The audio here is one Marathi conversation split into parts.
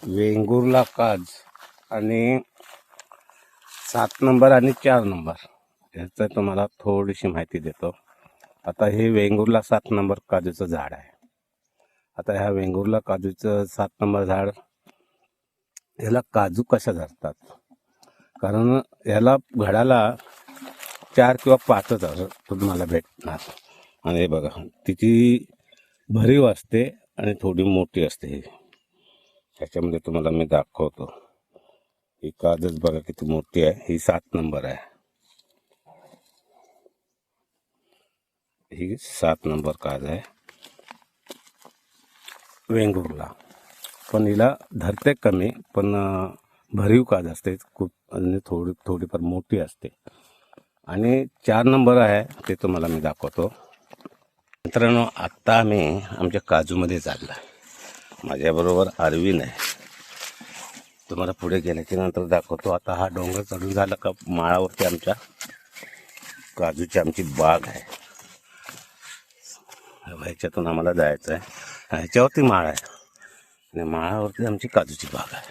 वेंगुर्ला काज आणि 7 नंबर आणि 4 नंबर याचं तुम्हाला थोडीशी माहिती देतो. आता हे वेंगुर्ला 7 नंबर काजूचं झाड आहे. आता ह्या वेंगुर्ला काजूचं 7 नंबर झाड, याला काजू कशा धरतात? कारण याला घडाला 4 किंवा 5च तुम्हाला भेटणार. आणि हे बघा, तिची भरीव असते आणि थोडी मोठी असते. त्याच्यामध्ये तुम्हाला मी दाखवतो. ही काजच बघा किती मोठी आहे. ही 7 नंबर आहे. ही 7 नंबर काज आहे वेंगुर्ला. पण हिला धरते कमी, पण भरीव काज असते खूप आणि थोडीफार मोठी असते. आणि 4 नंबर आहे ते तुम्हाला मी दाखवतो. मित्रांनो, आत्ता आम्ही आमच्या काजूमध्ये चाललो आहे. माझ्याबरोबर अरविंद आहे. तुम्हाला पुढे गेल्याच्या नंतर दाखवतो. आता हा डोंगर चढून झाला का माळावरती आमच्या काजूची आमची बाग आहे. ह्याच्यातून आम्हाला जायचं आहे. ह्याच्यावरती माळ आहे आणि माळावरती आमची काजूची बाग आहे.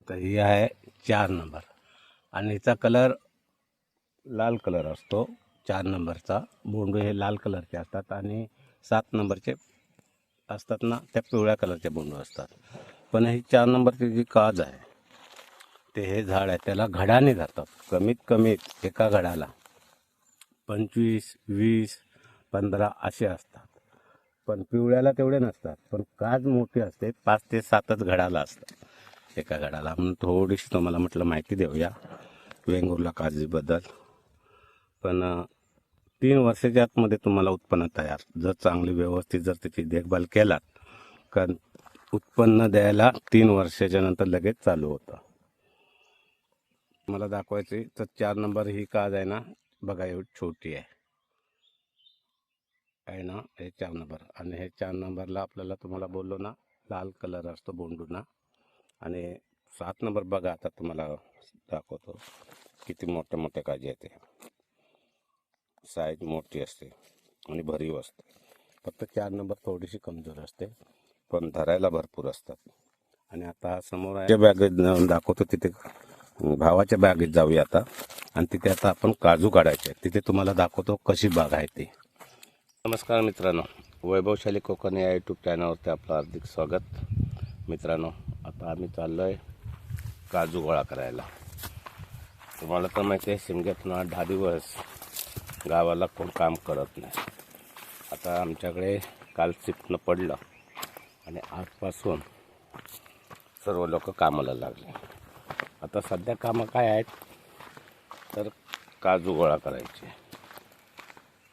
तर ही आहे 4 नंबर आणि हिचा कलर लाल कलर असतो. 4 नंबरचा बोंडू हे लाल कलरचे असतात आणि 7 नंबरचे असतात ना, त्या पिवळ्या कलरचे बोंडू असतात. पण ही 4 नंबरची जी काज आहे ते हे झाड आहे त्याला घडाने धरतात. कमीत कमीत एका घडाला 25, 20, 15 असे असतात. पण पिवळ्याला तेवढे नसतात. पण काज मोठी असते, 5 ते 7च घडाला असतात एका घडाला. म्हणून थोडीशी तुम्हाला म्हटलं माहिती देऊया वेंगुर्ला काजूबद्दल. पण 3 वर्षाच्या आतमध्ये तुम्हाला उत्पन्न तयार, जर चांगली व्यवस्थित जर त्याची देखभाल केलात, कारण उत्पन्न द्यायला 3 वर्षाच्या नंतर लगेच चालू होतं. मला दाखवायची तर 4 नंबर ही काज आहे ना, बघा एवढी छोटी आहे ना, हे 4 नंबर. आणि हे 4 नंबरला आपल्याला तुम्हाला बोललो ना, लाल कलर असतो बोंडूना. आणि 7 नंबर बघा, आता तुम्हाला दाखवतो किती मोठ्या मोठ्या काजी आहेत. साईज मोठी असते आणि भरीव असते. फक्त 4 नंबर थोडीशी कमजोर असते, पण धरायला भरपूर असतात. आणि आता समोर आहे बॅगेत दाखवतो, तिथे भावाच्या बागेत जाऊया आता. आणि तिथे आता आपण काजू काढायचे. तिथे तुम्हाला दाखवतो कशी बाग आहे ती. नमस्कार मित्रांनो, वैभवशाली कोकण या यूट्यूब चॅनलवरती आपलं हार्दिक स्वागत. मित्रांनो, आता आम्ही चाललो आहे काजू गोळा करायला. तुम्हाला तर माहिती आहे, शिमग्यातून 8-10 दिवस गावाला कोण काम करत नाही. आता आमच्याकडे काल चिपणं पडलं आणि आजपासून सर्व लोक कामाला लागले. आता सध्या कामं काय आहेत तर काजू गोळा करायचे.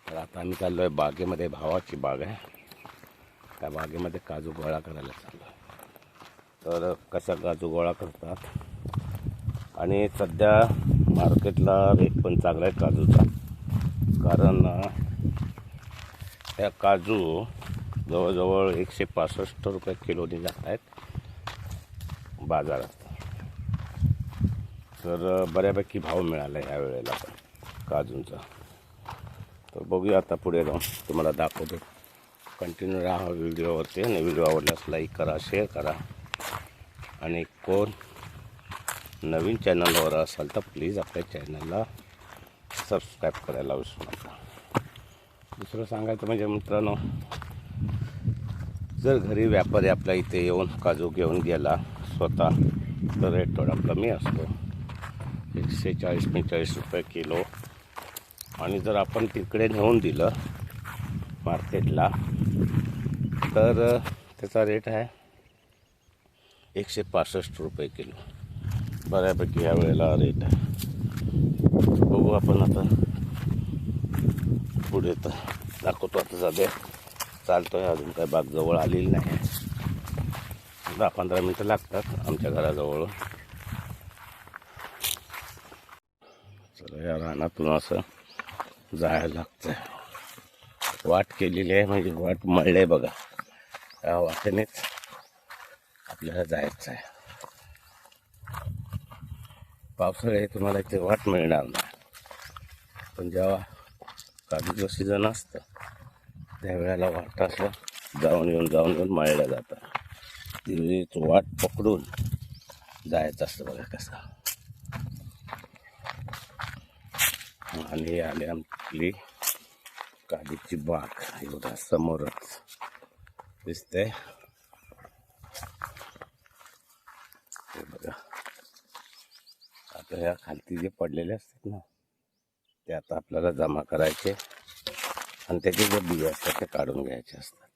तर आता आम्ही चाललो आहे बागेमध्ये. भावाची बाग आहे, त्या बागेमध्ये काजू गोळा करायला चाललो आहे. तर कसा काजू गोळा करतात आणि सध्या मार्केटला रेट पण चांगला आहे काजूचा. कारण या काजू जवळजवळ 165 रुपये किलोनी जात आहेत बाजारात. तर बऱ्यापैकी भाव मिळाला आहे यावेळेला काजूंचा. तर बघूया आता पुढे जाऊन तुम्हाला दाखवतो. कंटिन्यू राहा व्हिडिओवरती. आणि व्हिडिओ आवडल्यास लाईक करा, शेअर करा. आणि कोण नवीन चॅनलवर असाल तर प्लीज आपल्या चॅनलला सबस्क्राईब करायला विसरू नका. दुसरं सांगायचं म्हणजे मित्रांनो, जर घरी व्यापारी आपल्या इथे येऊन काजू घेऊन गेला स्वतः तर रेट थोडा कमी असतो, 140-145 रुपये किलो. आणि जर आपण तिकडे नेऊन दिलं मार्केटला तर त्याचा रेट आहे 165 रुपये किलो. बऱ्यापैकी यावेळेला रेट आहे. बघू आपण आता पुढे. तर दाखवतो. आता सध्या चालतो आहे, अजून काय बाग जवळ आलेली नाही. 10-15 मिनटं लागतात आमच्या घराजवळ. चला, या रानातून असं जायला लागतं. वाट केलेली आहे, म्हणजे वाट मळले बघा. या वाटेनेच आपल्याला जायचं आहे. पावसाळ्यात तुम्हाला इथे वाट मिळणार नाही, पण जेव्हा काजूचं सीझन असतं त्यावेळेला वाट असं जाऊन येऊन मळल्या जातात. ती वाट पकडून जायचं असतं बघा कसं. आणि आली आपली काजीची बाग एवढा समोरच दिसते हे बघा. आता ह्या खालती जे पडलेले असतात ना ते आता आपल्याला जमा करायचे आणि त्याचे जे बिया असतात ते काढून घ्यायचे असतात.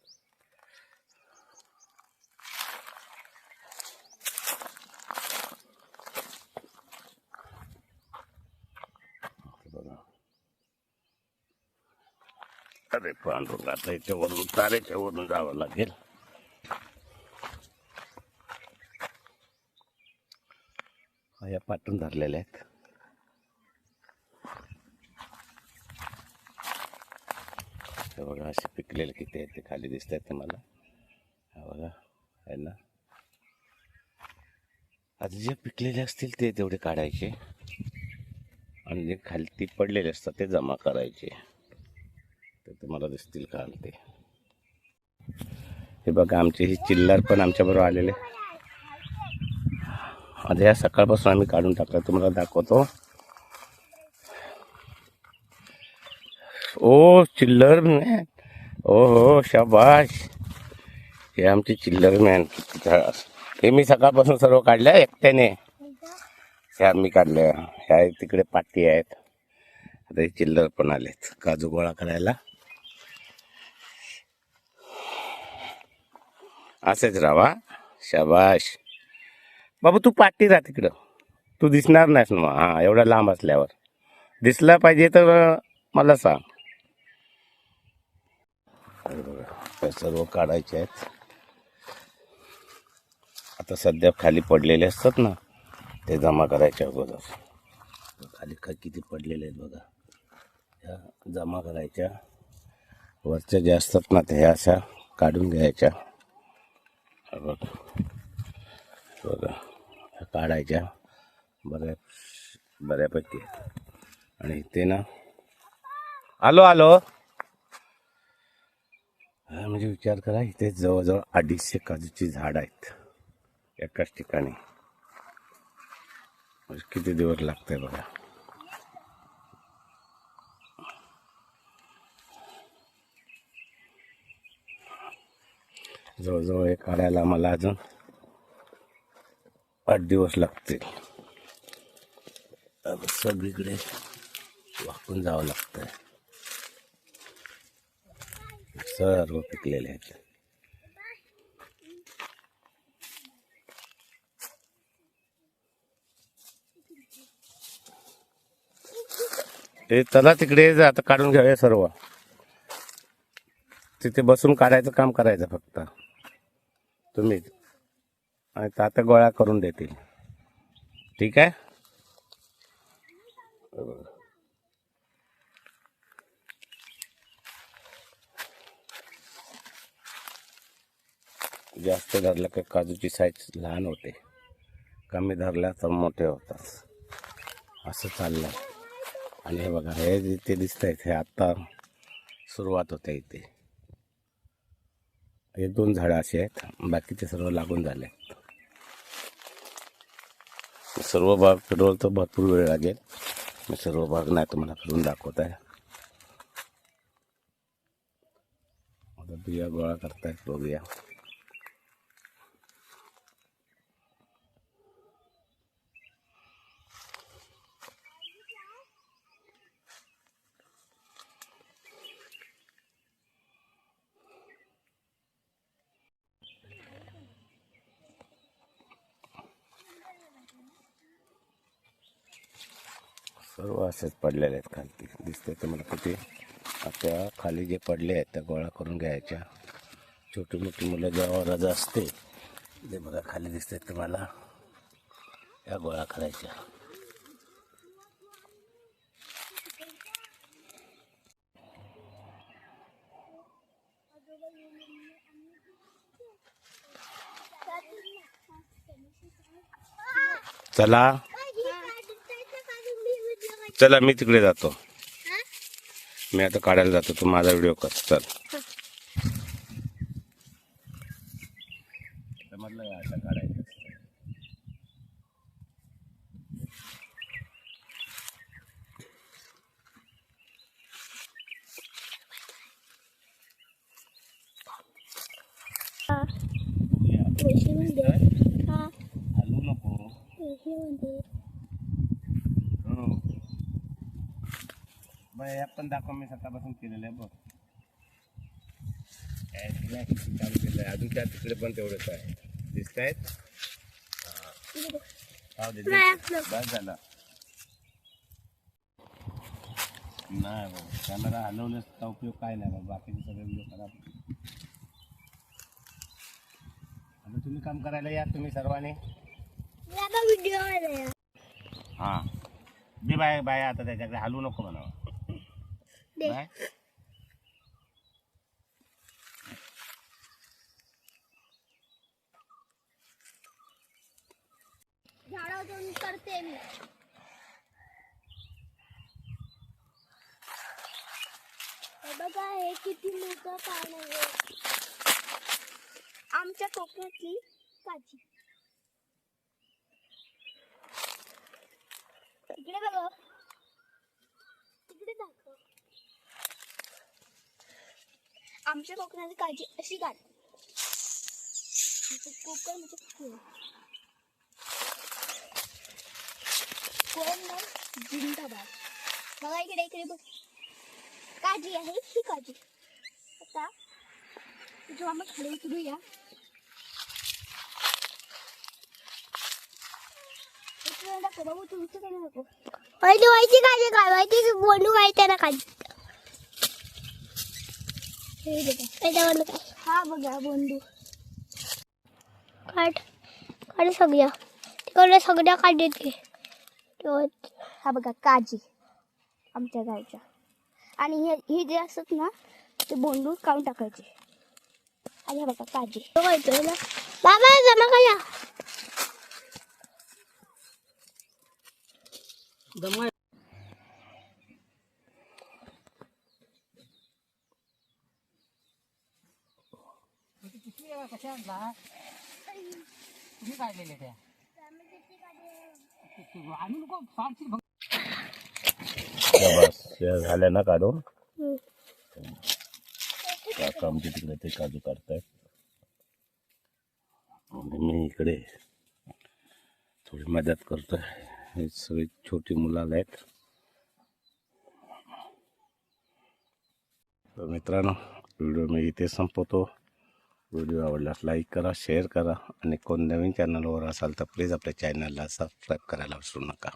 बघा अरे पांडुरंग, आता याच्यावरून तारेच्या वरून जावं लागेल. या पाठून धरलेल्या आहेत. हे बघा असे पिकलेले किती आहेत ते खाली दिसत आहेत तुम्हाला. हा बघा आहे ना. आता जे पिकलेले असतील ते तेवढे काढायचे आणि जे खालती पडलेले असतात ते जमा करायचे. ते तुम्हाला दिसतील का ते. हे बघा आमचे ही चिल्लर पण आमच्याबरोबर आलेले. आता या सकाळपासून आम्ही काढून टाकलं, तुम्हाला दाखवतो. ओ चिल्लर मॅन, ओ हो शाबाश. हे आमचे चिल्लर मॅन. हे मी सकाळपासून सर्व काढल्या एकट्याने. ह्या मी काढल्या. ह्या तिकडे पाटी आहेत. आता हे चिल्लर पण आलेत काजू गोळा करायला. असेच राहा. शाबाश बाबू, तू पाठी राहा तिकडं. तू दिसणार नाहीस ना. हां, एवढा लांब असल्यावर दिसला पाहिजे तर मला सांग. बघा सर्व काढायचे आहेत. आता सध्या खाली पडलेले असतात ना ते जमा करायचे अगोदर. खाली किती पडलेले आहेत बघा. ह्या जमा करायच्या. वरच्या ज्या असतात ना त्या अशा काढून घ्यायच्या. बघा बघा काढायच्या बऱ्यापैकी. आणि ते ना आलो म्हणजे विचार करा, इथे जवळजवळ 250 काजूची झाड आहेत एकाच ठिकाणी. म्हणजे किती दिवस लागतंय बघा. जवळजवळ हे काढायला मला अजून 8 दिवस लागतील. सगळीकडे वाकून जावं लागतंय. सर्व पिकलेले आहेत. हे चला तिकडे आता काढून घ्यावे सर्व. तिथे बसून काढायचं काम करायचं फक्त तुम्ही. आणि तात्या गोळा करून देतील. ठीक आहे. जास्त धरलं की काजूची साईज लहान होते, कमी धरल्या तर मोठे होतात. असं चाललंय. आणि हे बघा हे जिथे दिसत आहेत हे आत्ता सुरुवात होते. इथे हे 2 झाडं असे आहेत, बाकीचे सर्व लागून झाले. सर्व भाग फिरवलं तर भरपूर वेळ लागेल. मी सर्व भाग नाही तुम्हाला फिरून दाखवत आहे. आता बिया गोळा करतायत बघूया. सर्व असेच पडलेले आहेत खाली दिसते तुम्हाला किती. आता खाली जे पडले आहेत त्या गोळा करून घ्यायच्या. छोटी मोठी मुलं जेव्हा रजा असते ते बघा खाली दिसते तुम्हाला, या गोळा करायच्या. चला मी तिकडे जातो. मी आता काढायला जातो. तू माझा व्हिडिओ कर. चल. समजलं अशा काढायचं. हलवू नको. हो बाय आपण दाखव. मी सकाळपासून केलेलं आहे बघ. चालू केलं आहे अजून. त्या तिकडे पण तेवढंच आहे. दिसत आहेत. बस झालं. नाही बाबा कॅमेरा हलवण्याचा उपयोग काय नाही बाबा. बाकीचे सगळे व्हिडिओ खराब. आता तुम्ही काम करायला या तुम्ही सर्वांनी. हा दे बाय बाय. आता त्याच्याकडे हलवू नको म्हणावं. बाय. झाडावरून करते मी. हे बघा हे किती मोठं पान आहे. आमच्या कोकणातली काजी. इकडे बघा. इकडे दाखव. आमच्या कोकणातली काजी अशी काढ. कोकण म्हणजे कोण जिंदाबाद. बघा इकडे इकडे बघ. काजी आहे ही काजी. आता जेव्हा मग खाली उतरूया. बाबू तुमचं काय नको. व्हायची काजी काय व्हायची बोलू व्हायचं ना काजी. हा बघा बोंडू काढ. काढ सगळ्या. तिकडे सगळ्या काढत घे. हा बघा काजी आमच्या गायच्या. आणि हे जे असत ना ते बोंडू काढून टाकायचे. आणि हा बघा काजी. बाबा जमा करा. कशा आणला तुम्ही काढलेले त्या आणू नको. झाल्या ना काढून. काका आमच्या तिकडे ते काजू काढतायत आणि मी इकडे थोडी मदत करतोय. हे सगळी छोटी मुलं आले आहेत. तर मित्रांनो व्हिडिओ मी इथे संपवतो. व्हिडिओ आवडल्यास लाईक करा, शेअर करा आणि कोण नवीन चॅनलवर असाल तर प्लीज आपल्या चॅनलला सबस्क्राईब करायला विसरू नका.